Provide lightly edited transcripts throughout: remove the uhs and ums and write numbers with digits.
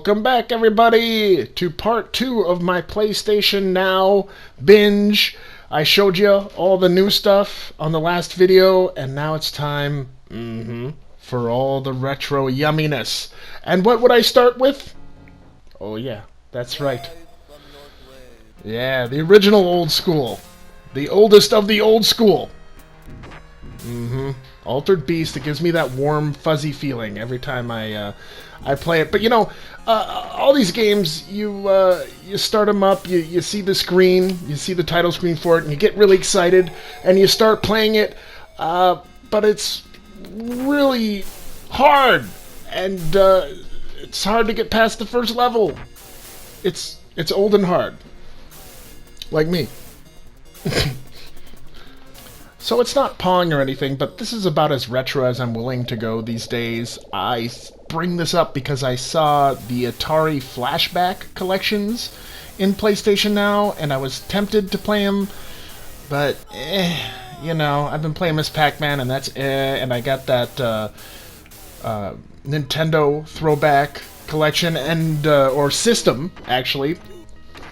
Welcome back, everybody, to part 2 of my PlayStation Now binge. I showed you all the new stuff on the last video, and now it's time for all the retro yumminess. And what would I start with? Oh yeah, that's right. Yeah, the original old school. The oldest of the old school. Altered Beast. It gives me that warm, fuzzy feeling every time I play it. But you know, all these games, you start them up, you see the screen, you see the title screen for it, and you get really excited, and you start playing it. But it's really hard, and it's hard to get past the first level. It's old and hard, like me. So it's not Pong or anything, but this is about as retro as I'm willing to go these days. I bring this up because I saw the Atari Flashback collections in PlayStation Now, and I was tempted to play them, but you know, I've been playing Miss Pac-Man, and that's and I got that Nintendo Throwback collection, and or system, actually.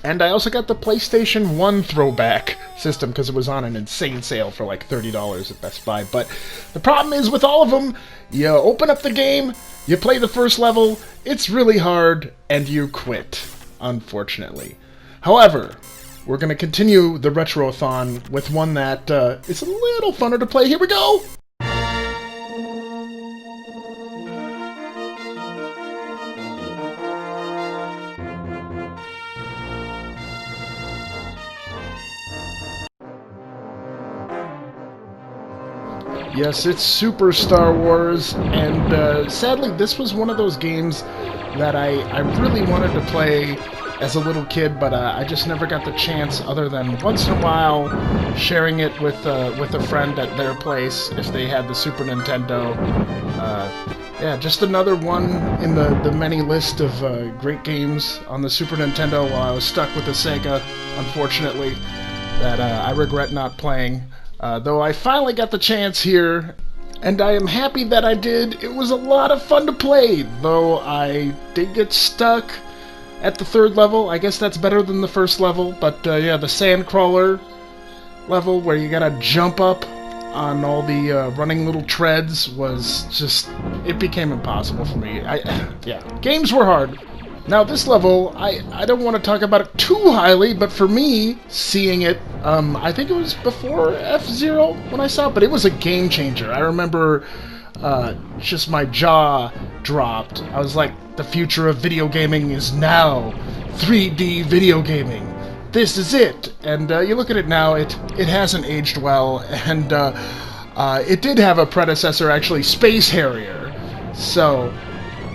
And I also got the PlayStation 1 Throwback system because it was on an insane sale for like $30 at Best Buy. But the problem is with all of them, you open up the game, you play the first level, it's really hard, and you quit, unfortunately. However, we're going to continue the Retrothon with one that is a little funner to play. Here we go! Yes, it's Super Star Wars, and sadly, this was one of those games that I really wanted to play as a little kid, but I just never got the chance, other than once in a while sharing it with a friend at their place if they had the Super Nintendo. Yeah, just another one in the many list of great games on the Super Nintendo while I was stuck with the Sega, unfortunately, that I regret not playing. Though I finally got the chance here, and I am happy that I did. It was a lot of fun to play, though I did get stuck at the third level. I guess that's better than the first level, but yeah, the Sandcrawler level where you gotta jump up on all the running little treads was just, it became impossible for me. Yeah, games were hard. Now this level, I don't want to talk about it too highly, but for me, seeing it, I think it was before F-Zero when I saw it, but it was a game changer. I remember just my jaw dropped. I was like, the future of video gaming is now. 3D video gaming. This is it. And you look at it now, it hasn't aged well, and it did have a predecessor, actually, Space Harrier. So,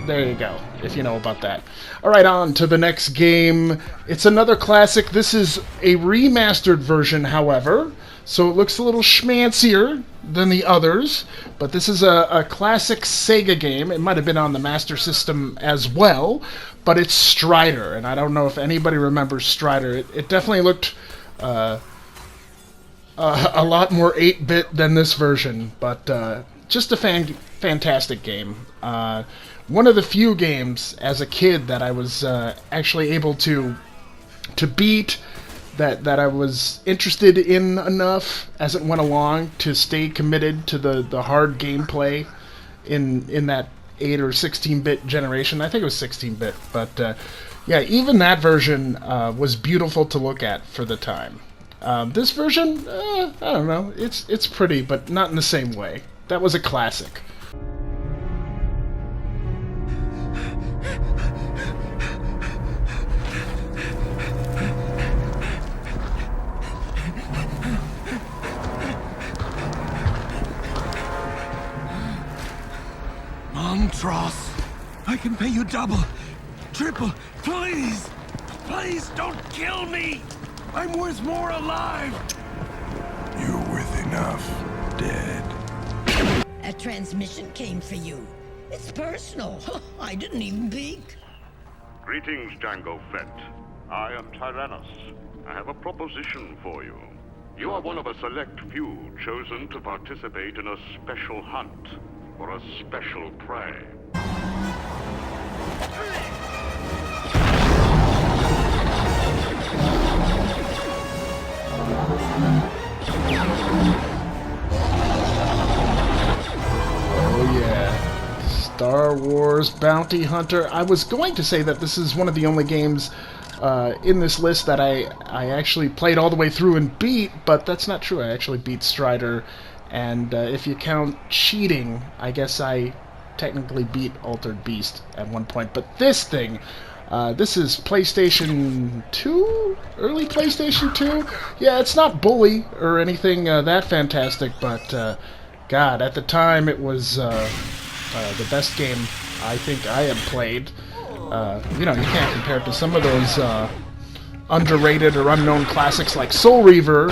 there you go, if you know about that. Alright, on to the next game. It's another classic. This is a remastered version, however, so it looks a little schmancier than the others, but this is a classic Sega game. It might have been on the Master System as well, but it's Strider, and I don't know if anybody remembers Strider. It definitely looked a lot more 8-bit than this version, but just a fantastic game. One of the few games as a kid that I was actually able to beat, that I was interested in enough as it went along to stay committed to the hard gameplay in that 8 or 16-bit generation. I think it was 16-bit, but yeah, even that version was beautiful to look at for the time. This version, I don't know, it's pretty, but not in the same way. That was a classic. Montross, I can pay you double, triple, please! Please don't kill me! I'm worth more alive! You're worth enough, dead. A transmission came for you. It's personal. I didn't even peek. Greetings, Jango Fett. I am Tyrannus. I have a proposition for you. You are one of a select few chosen to participate in a special hunt for a special prey. Wars Bounty Hunter. I was going to say that this is one of the only games in this list that I actually played all the way through and beat, but that's not true. I actually beat Strider, and if you count cheating, I guess I technically beat Altered Beast at one point. But this thing, this is PlayStation 2? Early PlayStation 2? Yeah, it's not Bully or anything that fantastic, but God, at the time it was the best game I think I had played. You know, you can't compare it to some of those underrated or unknown classics like Soul Reaver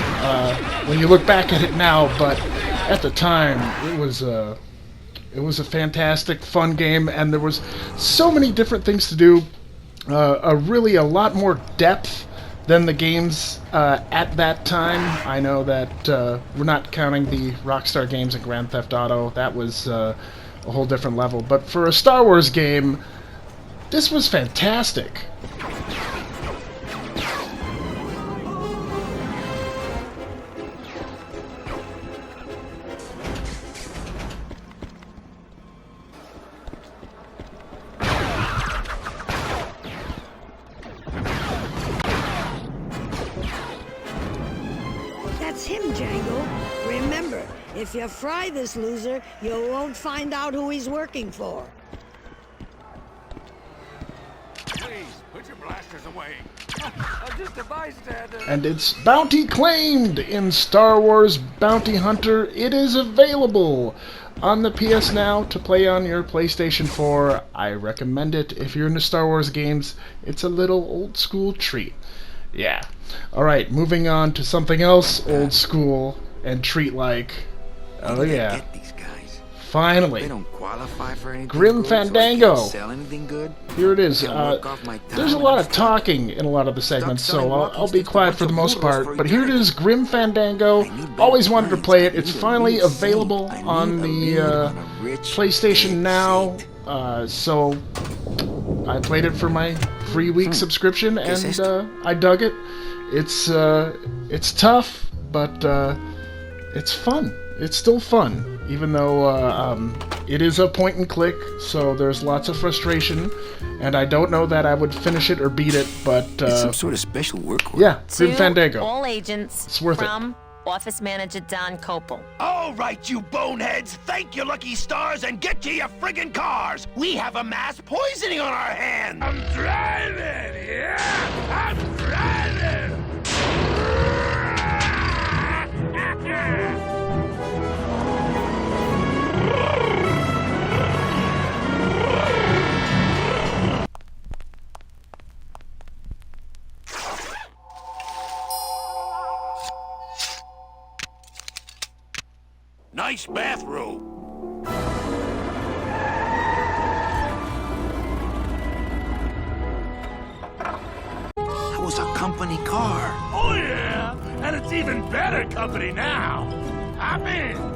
when you look back at it now, but at the time it was a fantastic, fun game, and there was so many different things to do. Really a lot more depth than the games at that time. I know that we're not counting the Rockstar games and Grand Theft Auto. That was a whole different level. But for a Star Wars game, this was fantastic. That's him, Django. Remember, if you fry this loser, you won't find out who he's working for. Please, put your blasters away. I'm just a bystander. And it's bounty claimed in Star Wars Bounty Hunter. It is available on the PS Now to play on your PlayStation 4. I recommend it if you're into Star Wars games. It's a little old school treat. Yeah. Alright, moving on to something else old school and treat-like. Oh yeah. Get these guys. Finally. They don't qualify for anything Grim good, so I Fandango. can't sell anything good. Here it is. Can't work off my time There's a and lot I'm of talking in a lot of the segments, so selling I'll walking be sticks to quiet bunch for the of most noodles part. for But here it eternity. is, Grim Fandango. I need better Always wanted to clients. play I it. It's need a finally real available saint. I on need a the lead on a rich, PlayStation dead Now. saint. So I played it for my free week subscription, ¿Qué es and esto? I dug it. It's tough, but it's fun. It's still fun, even though it is a point and click, so there's lots of frustration, and I don't know that I would finish it or beat it, but It's some sort of special work order. yeah, Grim To Fandango. all agents It's worth it. from Office Manager Don Copel. All right, you boneheads, thank your lucky stars and get to your friggin' cars. We have a mass poisoning on our hands. I'm driving, yeah, I'm driving. Nice bathrobe. That was a company car. Oh yeah, and it's even better company now. I'm in.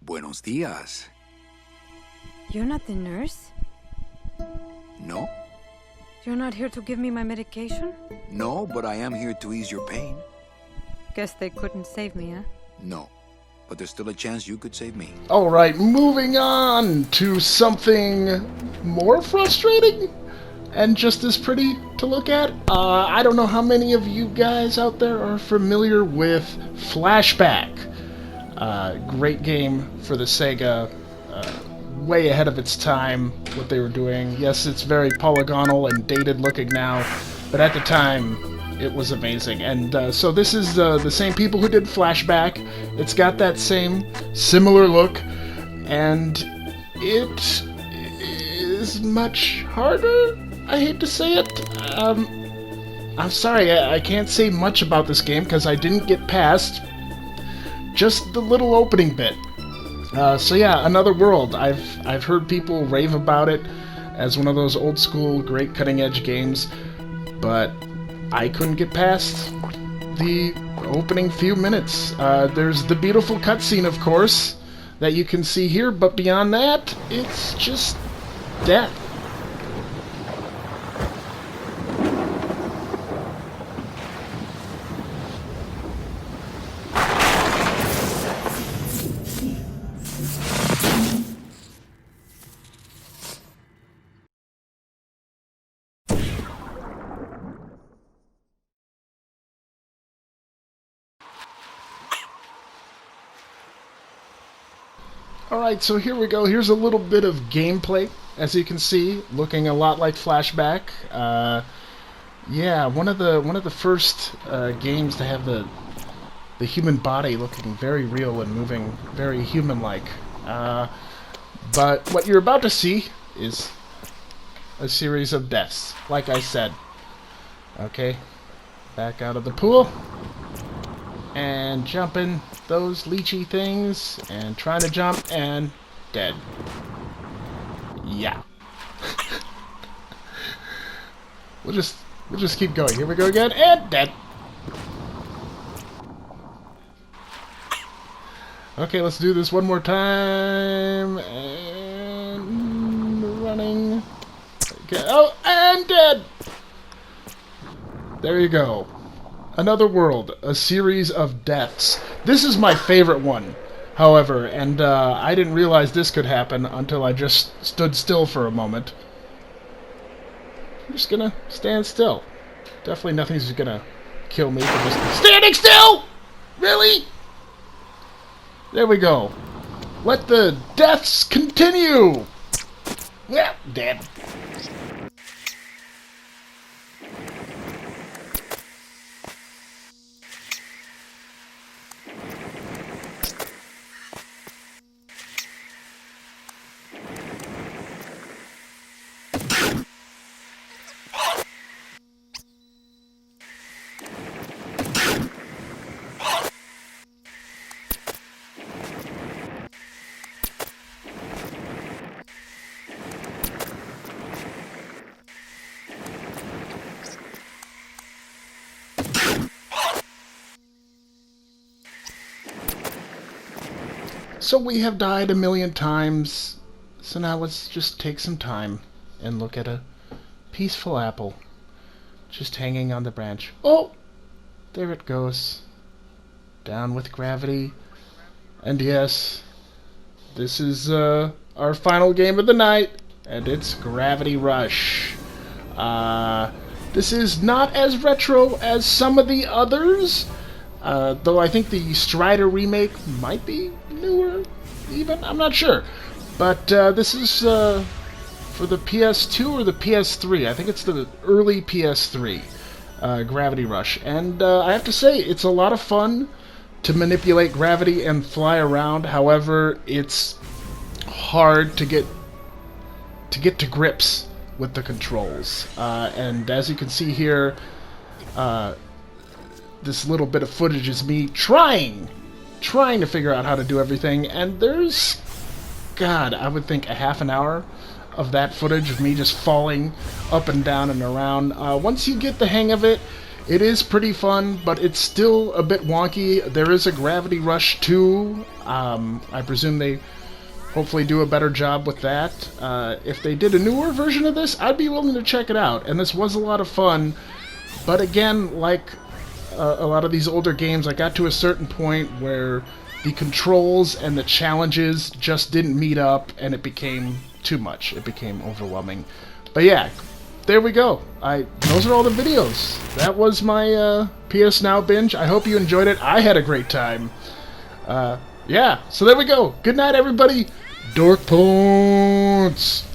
Buenos días. You're not the nurse? No? You're not here to give me my medication? No, but I am here to ease your pain. Guess they couldn't save me, huh? No. But there's still a chance you could save me. Alright, moving on to something more frustrating and just as pretty to look at. I don't know how many of you guys out there are familiar with Flashback. Great game for the Sega, way ahead of its time, what they were doing. Yes, it's very polygonal and dated looking now, but at the time, it was amazing. And so this is the same people who did Flashback. It's got that same similar look, and it is much harder. I hate to say it. I'm sorry, I can't say much about this game because I didn't get past just the little opening bit. So yeah, Another World. I've heard people rave about it as one of those old school, great cutting edge games, but I couldn't get past the opening few minutes. There's the beautiful cutscene, of course, that you can see here, but beyond that, it's just death. Alright, so here we go. Here's a little bit of gameplay, as you can see, looking a lot like Flashback. Yeah, one of the first games to have the human body looking very real and moving very human-like. But what you're about to see is a series of deaths, like I said. Okay, back out of the pool. And jumping those leechy things, and trying to jump, and dead. Yeah. We'll just keep going. Here we go again, and dead. Okay, let's do this one more time, and running. Okay. Oh, and dead. There you go. Another World, a series of deaths. This is my favorite one, however, and I didn't realize this could happen until I just stood still for a moment. I'm just gonna stand still. Definitely nothing's gonna kill me for just standing still! Really? There we go. Let the deaths continue! Yeah, dead. So we have died a million times, so now let's just take some time and look at a peaceful apple just hanging on the branch. Oh! There it goes. Down with gravity. And yes, this is our final game of the night, and it's Gravity Rush. This is not as retro as some of the others, though I think the Strider remake might be newer, even? I'm not sure. But this is for the PS2 or the PS3. I think it's the early PS3, Gravity Rush. And I have to say, it's a lot of fun to manipulate gravity and fly around. However, it's hard to get to grips with the controls. And as you can see here, this little bit of footage is me trying to figure out how to do everything, and there's, God, I would think a half an hour of that footage of me just falling up and down and around. Once you get the hang of it, it is pretty fun, but it's still a bit wonky. There is a Gravity Rush 2. I presume they hopefully do a better job with that. If they did a newer version of this, I'd be willing to check it out, and this was a lot of fun. But again, like a lot of these older games, I got to a certain point where the controls and the challenges just didn't meet up, and it became too much. It became overwhelming. But yeah, there we go. Those are all the videos. That was my PS Now binge. I hope you enjoyed it. I had a great time. Yeah, so there we go. Good night, everybody. Dork Points.